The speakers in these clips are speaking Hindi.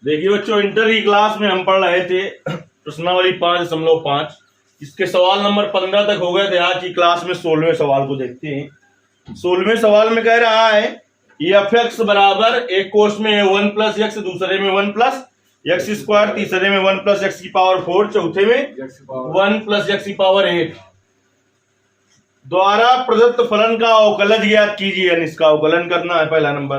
देखिए बच्चों, इंटर की क्लास में हम पढ़ रहे थे प्रश्नावली 5.5। इसके सवाल नंबर 15 तक हो गए थे। आज की क्लास में 16वें सवाल को देखते हैं। 16वें सवाल में कह रहा है एफ एक्स बराबर एक कोष में 1 प्लस एक्स, दूसरे में 1 प्लस एक्स स्क्वायर, तीसरे में 1 प्लस एक्स की पावर 4, चौथे में 1 प्लस एक्स की पावर 8 द्वारा प्रदत्त फलन का अवकलज ज्ञात कीजिए। यानी इसका अवकलन करना है पहला नंबर।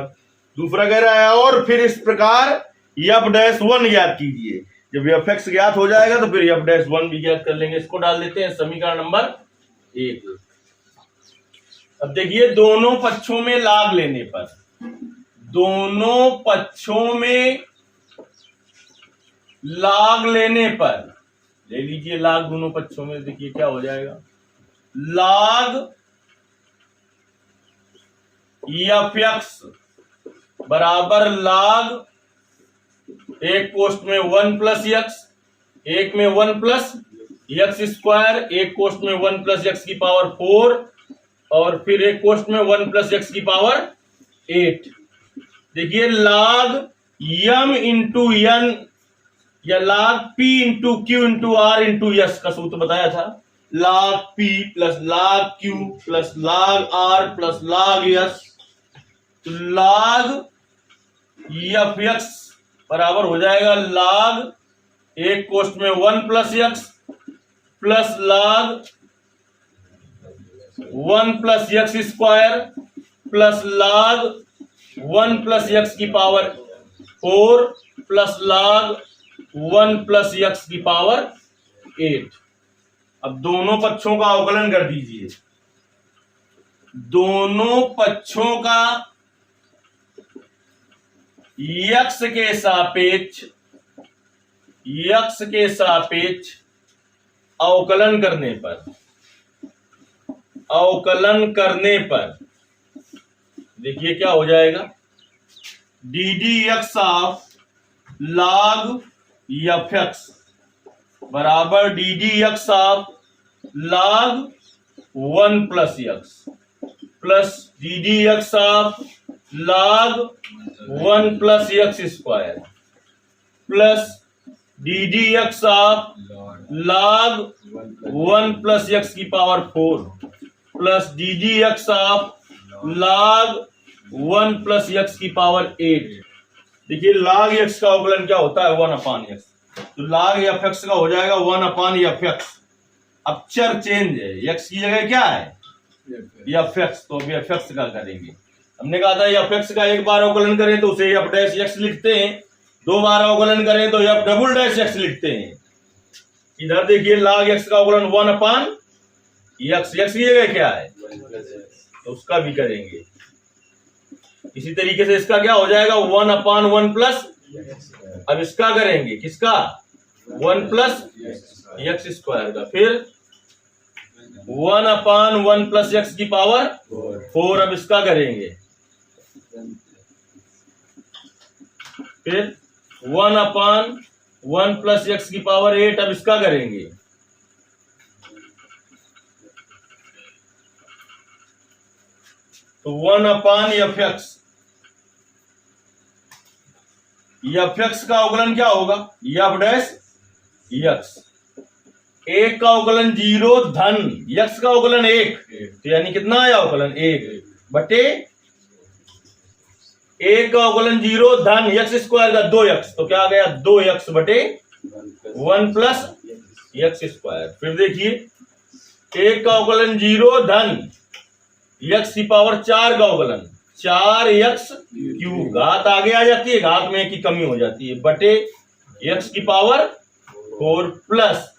दूसरा कह रहा है और फिर इस प्रकार एफ डैश 1 ज्ञात कीजिए। जब एफ एक्स ज्ञात हो जाएगा तो फिर एफ डैश 1 भी ज्ञात कर लेंगे। इसको डाल देते हैं समीकरण नंबर 1। अब देखिए, दोनों पक्षों में लाग लेने पर, दोनों पक्षों में लाग लेने पर, ले लीजिए लाग दोनों पक्षों में। देखिए क्या हो जाएगा, लाग एफ एक्स बराबर लाग एक कोष्ठ में 1 प्लस एक्स, एक में 1 प्लस एक्स स्क्वायर, एक कोष्ठ में 1 प्लस एक्स की पावर 4 और फिर एक कोष्ठ में 1 प्लस एक्स की पावर 8। देखिए लाग यम इंटू एन या log p into q into r into s का सूत्र बताया था। Log p plus log q plus log r plus log s. तो लाग एफ एक्स बराबर हो जाएगा लाग एक कोष्ठ में 1 प्लस एक्स प्लस लाग 1 प्लस एक्स स्क्वायर प्लस लाग 1 प्लस एक्स की पावर 4 प्लस लाग 1 प्लस एक्स की पावर 8। अब दोनों पक्षों का अवकलन कर दीजिए। दोनों पक्षों का यक्स के सापेक्ष अवकलन करने पर देखिए क्या हो जाएगा, D D x of log F X बराबर D D x of log 1 plus X plus D D x of log 1 plus X square plus D D x of log 1 plus X की power 4 plus D D x of log 1 plus X की पावर 8। देखिए log x का अवकलन क्या होता है, 1 अपान एक्स। तो log एफ एक्स का हो जाएगा 1 अपान एफ एक्स। अब चर चेंज है, x की जगह क्या है एफ एक्स, तो अभी एफ एक्स का करेंगे। हमने कहा था एफ एक्स का एक बार अवकलन करें तो उसे एफ डैश एक्स लिखते हैं, 2 बार अवकलन करें तो एफ डबल डैश एक्स लिखते हैं। इधर देखिए log x का अवकलन 1 अपान एक्स, एक्स की जगह क्या है तो उसका भी करेंगे। इसी तरीके से इसका क्या हो जाएगा 1 अपान 1 प्लस, अब इसका करेंगे किसका 1 प्लस एक्स स्क्वायर का, फिर 1 अपान 1 प्लस एक्स की पावर 4, अब इसका करेंगे, फिर 1 अपान 1 प्लस एक्स की पावर 8, अब इसका करेंगे। तो 1 अपान एफ एक्स का अवकलन क्या होगा एफ डैश एक्स। एक का अवकलन 0 धन एक्स का अवकलन 1, तो यानी कितना आया अवकलन 1 बटे एक का अवकलन 0 धन एक्स स्क्वायर का 2x, तो क्या आ गया 2x बटे 1 प्लस एक्स स्क्वायर। फिर देखिए एक का अवकलन 0 धन x की पावर 4 का अवकलन 4x क्यूब, घात आगे आ जाती है, घात में की कमी हो जाती है, बटे x की पावर 4 प्लस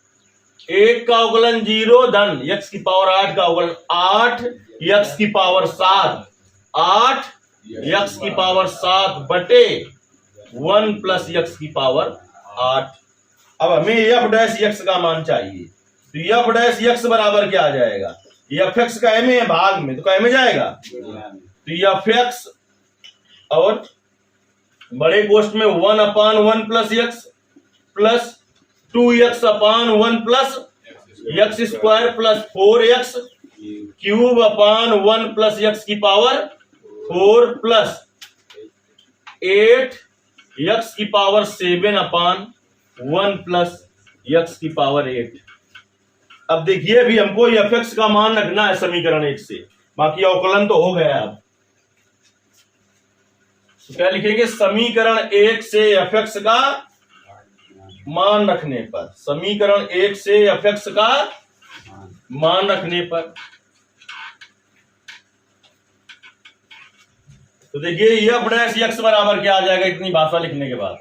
एक का अवकलन 0 धन x की पावर 8 का अवकलन 8x की पावर 7, 8x की पावर 7 बटे 1 प्लस x की पावर 8। अब हमें एफ डैश एक्स का मान चाहिए, तो एफ डैश एक्स बराबर क्या आ जाएगा, एफ एक्स का m है भाग में, तो क्या m जाएगा, तो एफ एक्स और बड़े कोष्ठ में 1 अपान 1 प्लस एक्स प्लस 2x अपान 1 plus X square plus 4x cube अपान 1 प्लस एक्स की पावर 4 प्लस 8 x की पावर 7 अपान 1 प्लस x की पावर 8। अब देखिए अभी हमको fx का मान रखना है समीकरण 1 से, बाकी अवकलन तो हो गया। अब तो क्या लिखेंगे, समीकरण 1 से fx का मान रखने पर, समीकरण 1 से fx का मान रखने पर, तो देखिए f डैश x बराबर क्या आ जाएगा इतनी भाषा लिखने के बाद,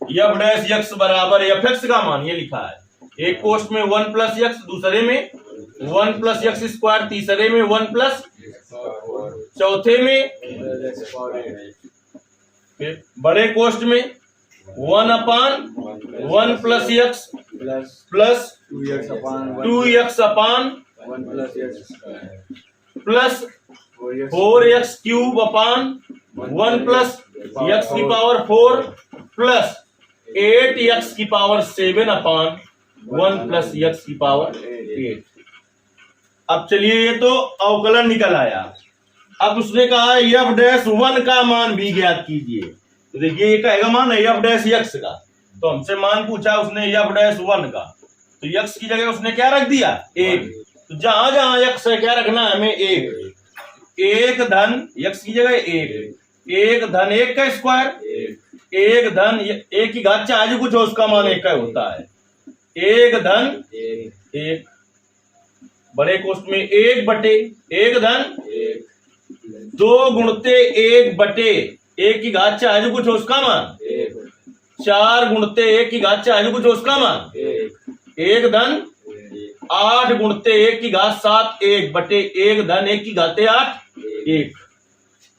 f डैश x बराबर fx का मान ये लिखा है, एक कोष्ठ में 1 प्लस x, दूसरे में 1 प्लस एक्स स्क्वायर, तीसरे में 1 प्लस, चौथे में, फिर बड़े कोष्ठ में 1 अपान 1 प्लस एक्स प्लस 2x अपान 1 प्लस 4x क्यूब अपान 1 प्लस x की पावर 4 प्लस 8x की पावर 7 अपान 1 प्लस x की पावर 8। अब चलिए ये तो अवकलन निकल आया। अब उसने कहा f डैश 1 का मान भी ज्ञात कीजिए। तो देखिए ये कहेगा मान है f डैश x का, तो हमसे मान पूछा उसने f डैश 1 का, तो x की जगह उसने क्या रख दिया 1। तो जहां जहां x है क्या रखना है हमें 1, 1 धन x की जगह 1 धन 1 का स्क्वायर, 1 धन 1 की घात चाहे कुछ हो उसका मान 1 का होता है, 1 धन 1, बड़े कोष्ठ में 1 बटे 1 धन 2 गुणते 1 बटे 1 की घात चाहे कुछ हो उसका मान 4 गुणते 1 की घात चाहे कुछ हो उसका मान 1 धन 8 गुणते 1 की घात 7, 1 बटे 1 धन 1 की घाते 8 1।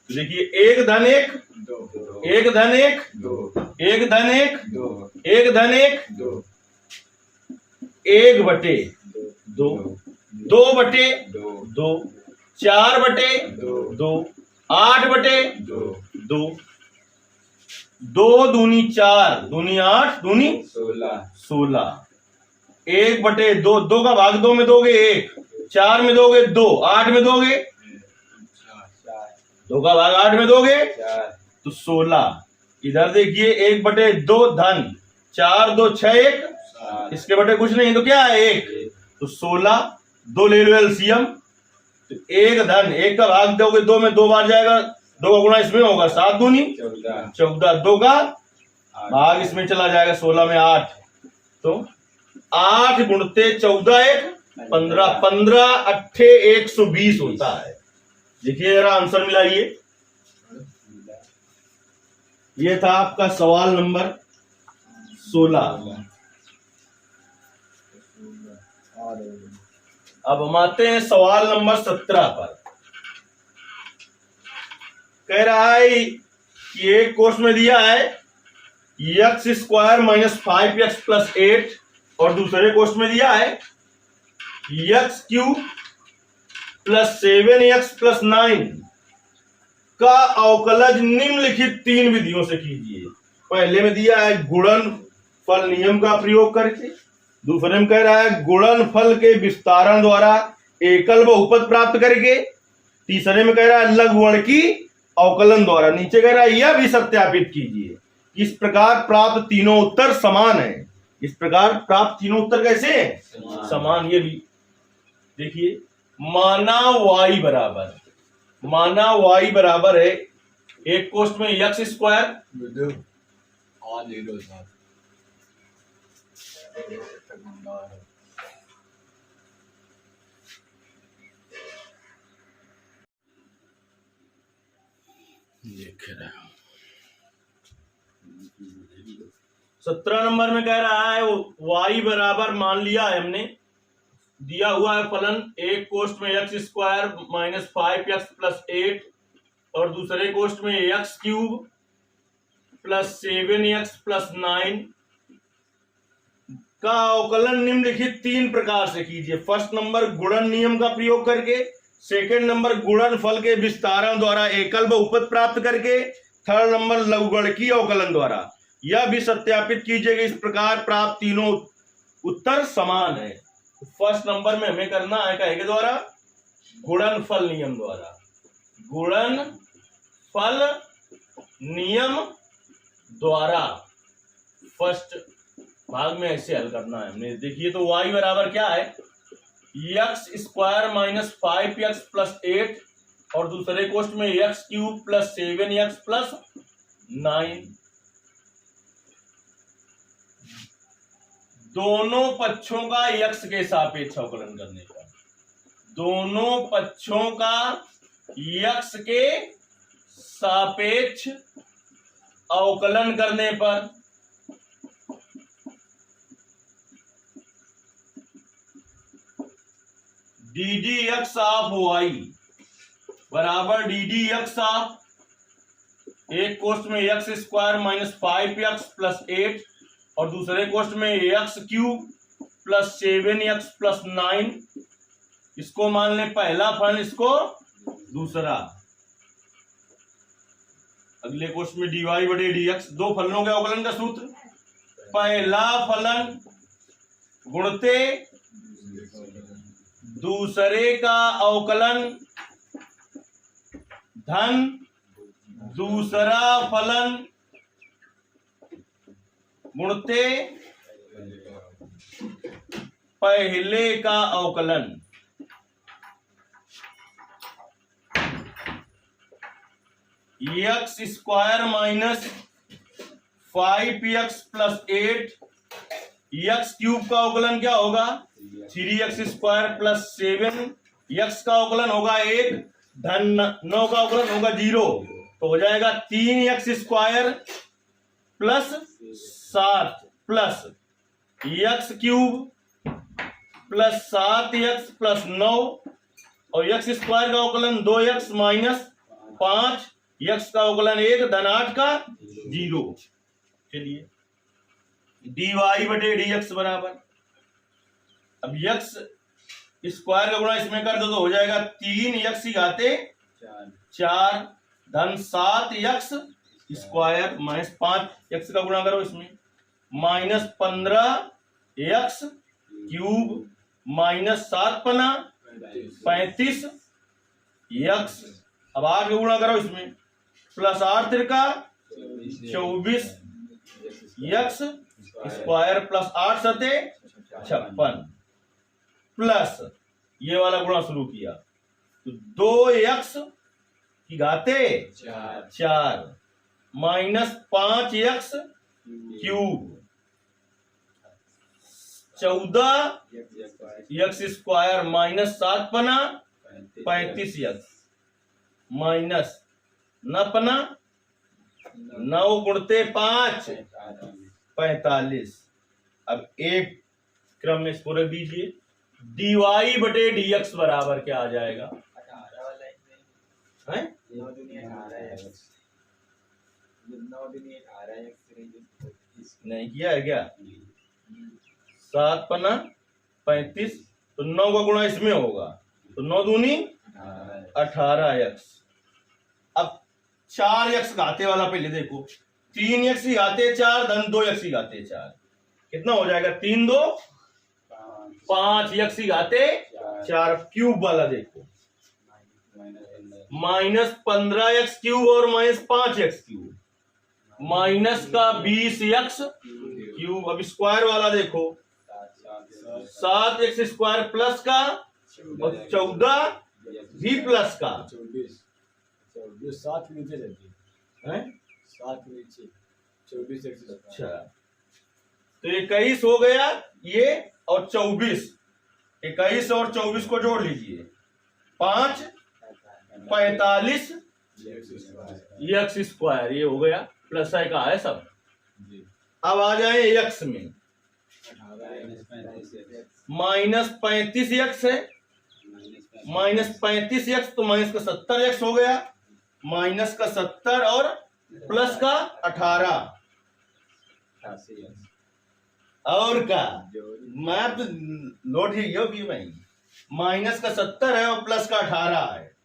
देखिए 1 धन 1, 1 धन 1, 1 धन 1, 1 धन 1, 1 बटे 2, 2 बटे 2, 4 बटे 2, 8 बटे 2, 2 दूनी 4, दूनी 8, दूनी 16, 1 बटे 2, 2 का भाग 2 में दोगे 1, 4 में दोगे 2, 8 में दोगे 2 का भाग 8 में दोगे तो 16। इधर देखिए 1 बटे 2 धन 4 2 6 1, इसके बटे कुछ नहीं तो क्या है 1, तो 16, 2 ले लो एलसीएम, तो 1 धन 1 का भाग दोगे 2 में 2 बार जाएगा, 2 का गुणा इसमें होगा 7 दूनी 14, 2 का भाग इसमें चला जाएगा 16 में 8, तो 8 गुणते 14 1 15, 15 अट्ठे 120 होता है। देखिए जरा आंसर मिलाइए। ये था आपका सवाल नंबर 16। अब हम आते हैं सवाल नंबर 17 पर। कह रहा है कि एक कोर्स में दिया है x square minus 5x plus 8 और दूसरे कोर्स में दिया है x cube plus 7x plus 9 का अवकलज निम्नलिखित 3 विधियों से कीजिए। पहले में दिया है गुणनफल नियम का प्रयोग करके, दूसरे में कह रहा है गुणनफल के विस्तारण द्वारा एकल बहुपद प्राप्त करके, तीसरे में कह रहा है लघुगणकी अवकलन द्वारा, नीचे कह रहा है यह भी सत्यापित कीजिए इस प्रकार प्राप्त तीनों उत्तर समान है। इस प्रकार प्राप्त तीनों उत्तर कैसे हैं समान। ये भी देखिए माना y बराबर है एक कोष्ठ में एक्स स्क्वायर देख रहे हो 17 नंबर में कह रहा है y बराबर मान लिया है हमने, दिया हुआ है फलन एक कोष्ठ में x square minus 5x plus 8 और दूसरे कोष्ठ में x cube plus 7x plus 9 का अवकलन निम्नलिखित 3 प्रकार से कीजिए। फर्स्ट नंबर गुणन नियम का प्रयोग करके, सेकंड नंबर गुणनफल के विस्तारण द्वारा एकल बहुपद प्राप्त करके, थर्ड नंबर लघुगणकीय अवकलन द्वारा। यह भी सत्यापित कीजिए कि इस प्रकार प्राप्त तीनों उत्तर समान है। फर्स्ट नंबर में हमें करना है कहे के द्वारा गुणनफल नियम द्वारा, गुणनफल नियम द्वारा फर्स्ट भाग में ऐसे हल करना है हमने। देखिए तो y बराबर क्या है, x square minus 5x plus 8 और दूसरे कोष्ट में x cube plus 7x plus 9। दोनों पक्षों का x के सापेक्ष अवकलन करने पर, दोनों पक्षों का x के सापेक्ष अवकलन करने पर d D x of y बराबर डी डी एक्स ऑफ एक कोष्ट में x square minus 5x plus 8 और दूसरे कोष्ट में x cube plus 7x plus 9। इसको मान लें पहला फलन, इसको दूसरा। अगले कोष्ट में dy बटे dx, दो फलनों के अवकलन का सूत्र, पहला फलन गुणते दूसरे का अवकलन धन दूसरा फलन गुणते पहले का अवकलन। X square minus 5x plus 8, x cube का अवकलन क्या होगा 3x स्क्वायर प्लस 7, एक्स का अवकलन होगा 1, धन 9 का अवकलन होगा 0, तो हो जाएगा 3x square plus 7 plus x cube plus 7x plus 9 और एक्स स्क्वायर का अवकलन 2x माइनस 5, एक्स का अवकलन 1, धन 8 का 0। चलिए dy बटे dx बराबर, अब x स्क्वायर का गुणा इसमें कर दो तो हो जाएगा 3x की घाते 4 धन 7x स्क्वायर माइनस 5x का गुणा करो इसमें माइनस 15x क्यूब माइनस 7 पना 35x। अब 8 का गुणा करो इसमें प्लस 8 तिरका 24 x स्क्वायर प्लस 8 सते 56 प्लस ये वाला गुणा शुरू किया तो 2x की घाते 4 minus 5x cube 14x square minus 7 पना 35x माइनस न पना 9 गुणते 5 45। अब एक क्रम में इसको रख दीजिए, dy बटे dx बराबर क्या आ जाएगा, है नहीं किया है क्या, 7 पना 35 तो 9 का गुणा इसमें होगा तो 9 दूनी 18x। अब 4x घाते वाला पहले देखो, 3x की घाते 4 धन 2x की घाते 4 कितना हो जाएगा, 3 2 5x की घाते 4। क्यूब वाला देखो माइनस 15x क्यूब और माइनस 5x क्यूब माइनस का 20x क्यूब। अब स्क्वायर वाला देखो 7x स्क्वायर प्लस का और 14 भी प्लस का 7 नीचे रहती है 7 नीचे 24x। अच्छा तो 21 हो गया ये और 24, 21 और 24 को जोड़ लीजिए 5 45 एक्स स्क्वायर ये हो गया प्लस आई का है सब। अब आ जाए एक्स में माइनस 35x है माइनस 35x तो माइनस का 70x हो गया माइनस का 70 और प्लस का 18 और का मैथ नोट ये भी भाई माइनस का 70 है और प्लस का 18 है।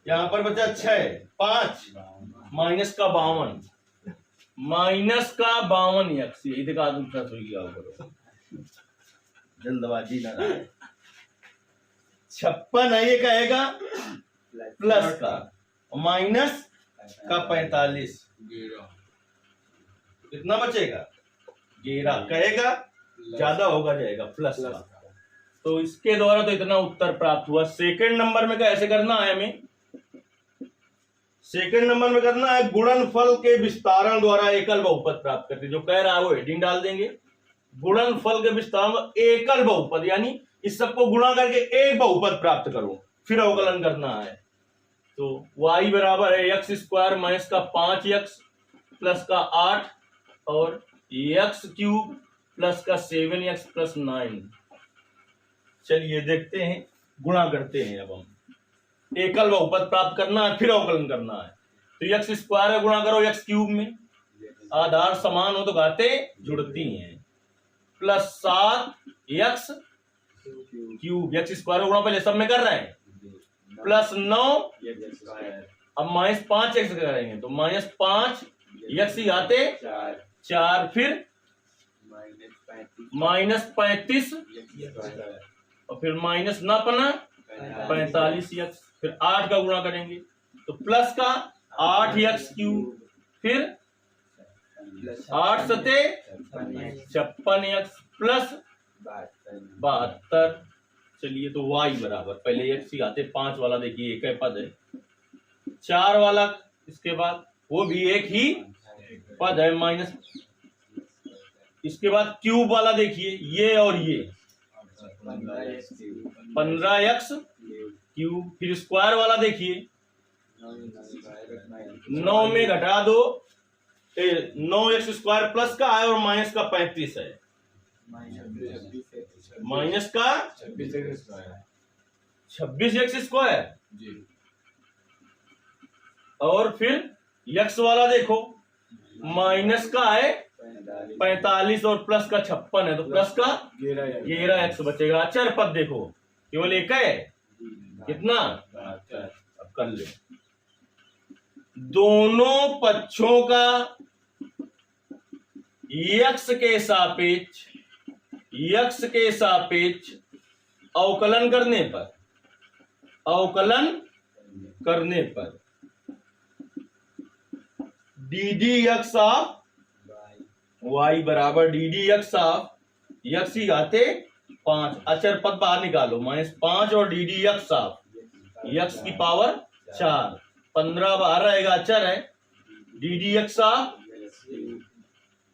यहां पर बचा 6 5 माइनस का 52 माइनस का 52 एक्स यही दिखा दूसरा हो गया करो जल्दबाजी ना रहे। 56 है ये कहेगा प्लस का माइनस का 45 कितना बचेगा? 11 कहेगा, ज्यादा होगा जाएगा प्लस का। तो इसके द्वारा तो इतना उत्तर प्राप्त हुआ। सेकंड नंबर में कैसे करना है हमें? सेकंड नंबर में करना है गुणनफल के विस्तारण द्वारा एकल बहुपद प्राप्त करते। जो कह रहा है वो हेडिंग डाल देंगे, गुणनफल के विस्तारण एकल बहुपद, यानी इस सबको गुणा करके एक बहुपद प्राप्त करो, फिर अवकलन करना है। तो y बराबर है एक्स स्क्वायर माइनस का 5x प्लस का 8 और एक्स क्यूब प्लस का 7x प्लस 9। चलिए देखते हैं, गुणा करते हैं। अब हम एकल बहुपद प्राप्त करना है, फिर अवकलन करना है। तो एक्स स्क्वायर है, गुणा करो एक्स क्यूब में, आधार समान हो तो घाते जुड़ती हैं, plus 7x cube, x square गुणा पहले सब में कर रहे हैं, प्लस 9, अब माइनस 5x करेंगे तो माइनस 5 एक्स ही आते 4, फिर माइनस 35 और फिर माइनस ना पना 45x, फिर 8 का गुणा करेंगे तो प्लस का 8x क्यूब, फिर 8 सते 56x प्लस 72। चलिए तो y बराबर, पहले x ही आते, 5 वाला देखिए एक है पद है, 4 वाला इसके बाद वो भी एक ही पद है माइनस, इसके बाद क्यूब वाला देखिए ये और ये 15x क्यूब, फिर स्क्वायर वाला देखिए 9 में घटा दो, 9x स्क्वायर प्लस का है और माइनस का 35 है, माइनस का 26x स्क्वायर, और फिर x वाला देखो माइनस का है 45 और प्लस का 56 है, तो प्लस का 11x बचेगा। अचर पद देखो केवल एक है, कितना? अब कर ले, दोनों पक्षों का x के सापेक्ष अवकलन करने पर d D x of y बराबर D D x of x ही आते 5, अचर पद बाहर निकालो, -5 और D D x of x की पावर 4, 15 बाहर रहेगा, अचर है, D D x of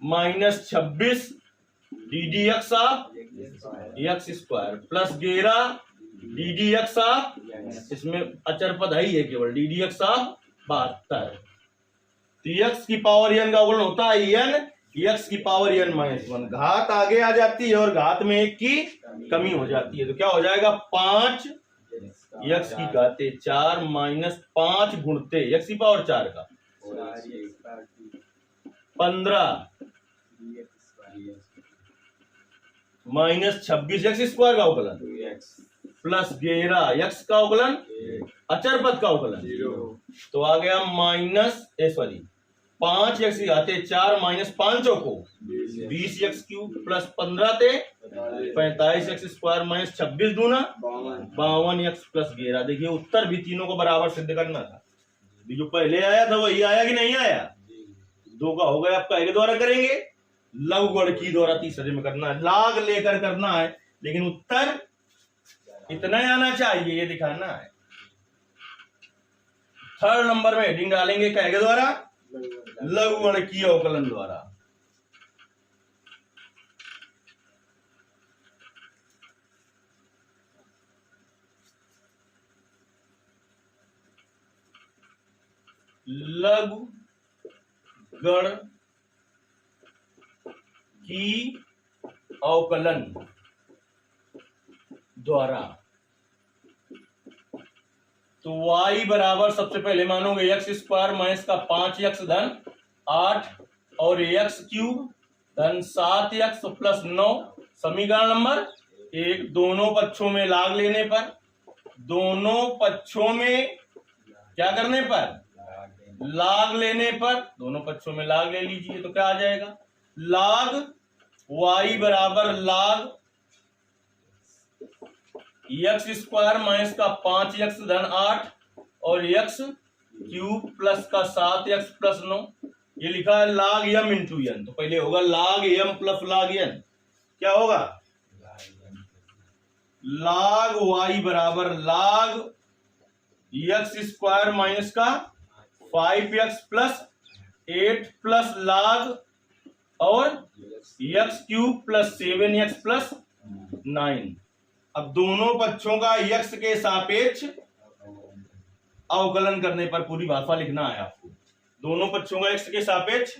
-26 D D x of x square plus 11 D D x of, इसमें अचर पद है ही है केवल, डी डी एक्स ऑफ 72। तो x की पावर n का गुणन होता है n, x की पावर n -1, घात आगे आ जाती है और घात में 1 की कमी हो जाती है, तो क्या हो जाएगा 5 x की घाते 4 -5 गुणते x की पावर 4 का 15 -26 एक्स स्क्वायर का अवकलन प्लस 11 x का अवकलन, अचर पद का अवकलन, तो आ गया -5 x की घाते 4 -5 को 20 x क्यूब प्लस 15 थे 45 x स्क्वायर माइनस 26 दूना 52 x प्लस 11। देखिए उत्तर भी तीनों को बराबर सिद्ध करना था, जो पहले आया था वही आया कि नहीं आया, 2 का हो गया, आपका एक द्वारा करेंगे, लघुगण की द्वारा तीसरे में करना है, लाग लेकर करना है, लेकिन उत्तर इतना ही आना चाहिए, ये दिखाना है। थर्ड नंबर में हेडिंग डालेंगे क्या के द्वारा? लघुगण की अवकलन द्वारा। लघुगण की अवकलन द्वारा, तो y बराबर सबसे पहले मानोगे एक्स स्क्वायर माइनस का 5x धन 8 और x क्यूब धन 7x प्लस 9, समीकरण नंबर 1। दोनों पक्षों में लाग लेने पर, दोनों पक्षों में क्या करने पर? लाग लेने पर, दोनों पक्षों में लाग ले लीजिए तो क्या आ जाएगा? लाग y बराबर लाग एक्स स्क्वायर माइनस का 5x धन 8 और x क्यूब प्लस का 7x प्लस 9, ये लिखा है log m इंटू n, तो पहले होगा log m plus log n, क्या होगा log y बराबर log x स्क्वायर माइनस का 5x प्लस 8 प्लस log और x cube plus 7x plus 9। अब दोनों पक्षों का x के सापेक्ष अवकलन करने पर पूरी भाषा लिखना है आपको। दोनों पक्षों का x के सापेक्ष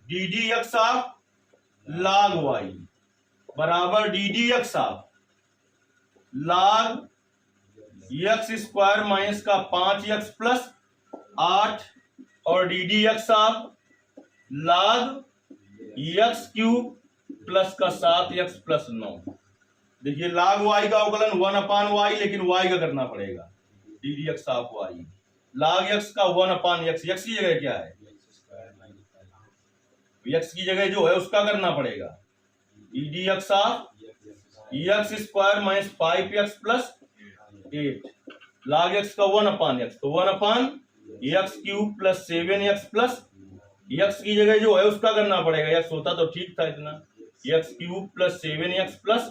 D D x of log y बराबर D D x of log x square minus का 5x प्लस 8 और D D x of log x cube plus का 7x प्लस 9। देखिए log y का अवकलन 1/y, लेकिन y का करना पड़ेगा D D x of y। log x का 1/x, x की जगह क्या है, x की जगह जो है उसका करना पड़ेगा D D x of x square minus 5x plus 8 log x का 1/x, तो 1/x cube plus 7x plus x की जगह जो है उसका करना पड़ेगा, x होता तो ठीक था इतना, x cube plus 7x plus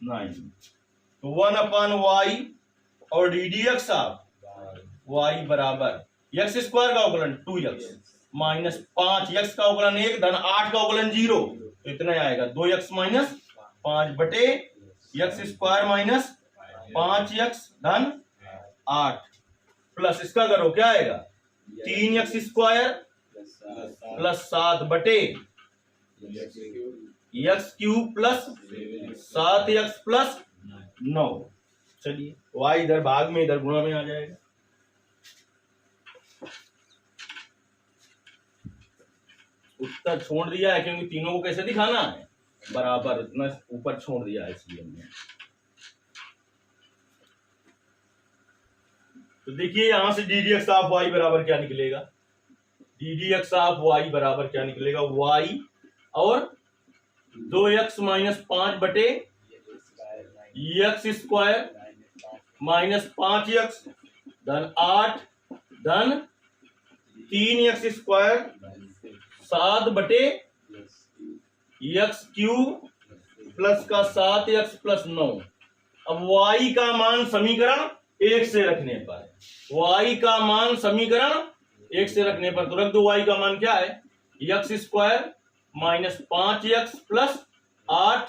9, तो 1/y और D D x of y बराबर x स्क्वायर का अवकलन 2x माइनस 5x का अवकलन 1 धन 8 का अवकलन 0, तो इतना आएगा 2x माइनस 5 बटे x स्क्वायर माइनस 5x धन 8 प्लस इसका करो क्या आएगा 3x स्क्वायर प्लस 7 बटे x cube plus 7x plus 9। चलिए y इधर भाग में इधर गुणा में आ जाएगा। उत्तर छोड़ दिया है क्योंकि तीनों को कैसे दिखाना है बराबर, इतना ऊपर छोड़ दिया है इसलिए हमने। तो देखिए यहां से d D x of y बराबर क्या निकलेगा, d D x of y बराबर क्या निकलेगा, वाई और 2x माइनस 5 बटे एक्स स्क्वायर माइनस 5x धन 8 धन 3x स्क्वायर 7 बटे एक्स क्यूब प्लस का 7x प्लस 9। अब y का मान समीकरण 1 से रखने पर, y का मान समीकरण 1 से रखने पर तो रख दो, y का मान क्या है x square minus 5x plus 8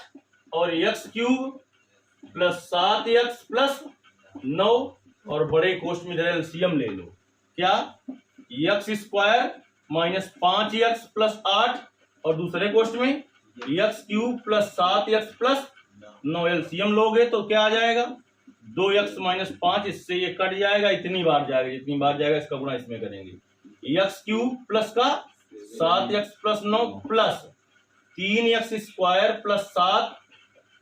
और x cube plus 7x plus 9 और बड़े कोष्ठ में इधर एलसीएम ले लो, क्या x square minus 5x plus 8 और दूसरे कोष्ठ में x cube plus 7x plus 9, LCM लोगे तो क्या आ जाएगा 2x माइनस 5, इससे ये कट जाएगा, इतनी बार जाएगा, जितनी बार जाएगा इसका गुणा इसमें करेंगे, एक्स क्यूब प्लस का 7x plus 9 plus 3x square plus 7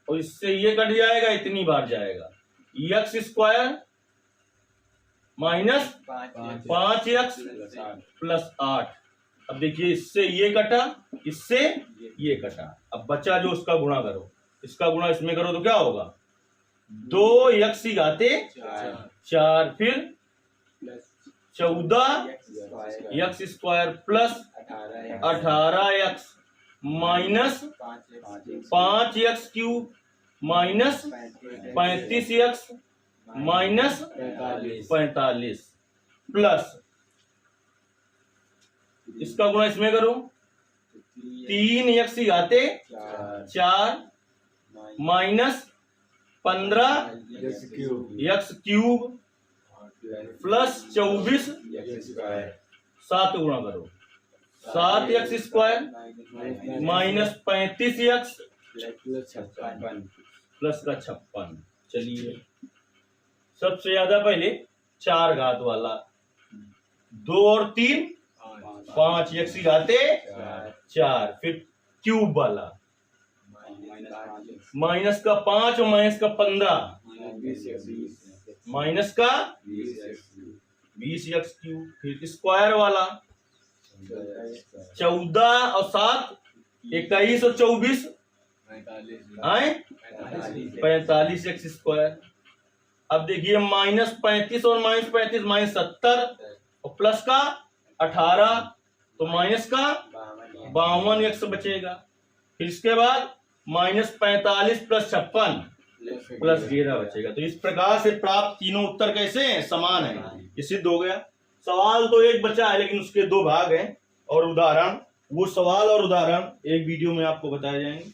और इससे ये कट जाएगा, इतनी बार जाएगा, x square minus 5x plus 8। अब देखिए इससे ये कटा, इससे ये कटा, अब बचा जो उसका गुणा करो, इसका गुणा इसमें करो तो क्या होगा 2x घाते 4 फिर 14x square plus 18x minus 5x cube minus 35x minus 45 plus इसका गुणा इसमें करो 3x घाते 4 minus 15x cube plus 24 7 गुणा करो 7x square minus 35x plus का 56। चलिए सबसे ज्यादा पहले 4 घात वाला 2 और 3 5x घाते 4 फिर क्यूब वाला माइनस का 5 और माइनस का 15 माइनस का 20x क्यूब फिर स्क्वायर वाला 14 और 7 21 और 24 45x स्क्वायर। अब देखिए माइनस 35 और माइनस 35 माइनस 70 और प्लस का 18 तो तो माइनस का 52x बचेगा। फिर इसके बाद -45 + 56 + 13 बचेगा। तो इस प्रकार से प्राप्त तीनों उत्तर कैसे हैं? समान है। ये सिद्ध हो गया। सवाल तो एक बचा है लेकिन उसके दो भाग हैं और उदाहरण, वो सवाल और उदाहरण एक वीडियो में आपको बताए जाएंगे।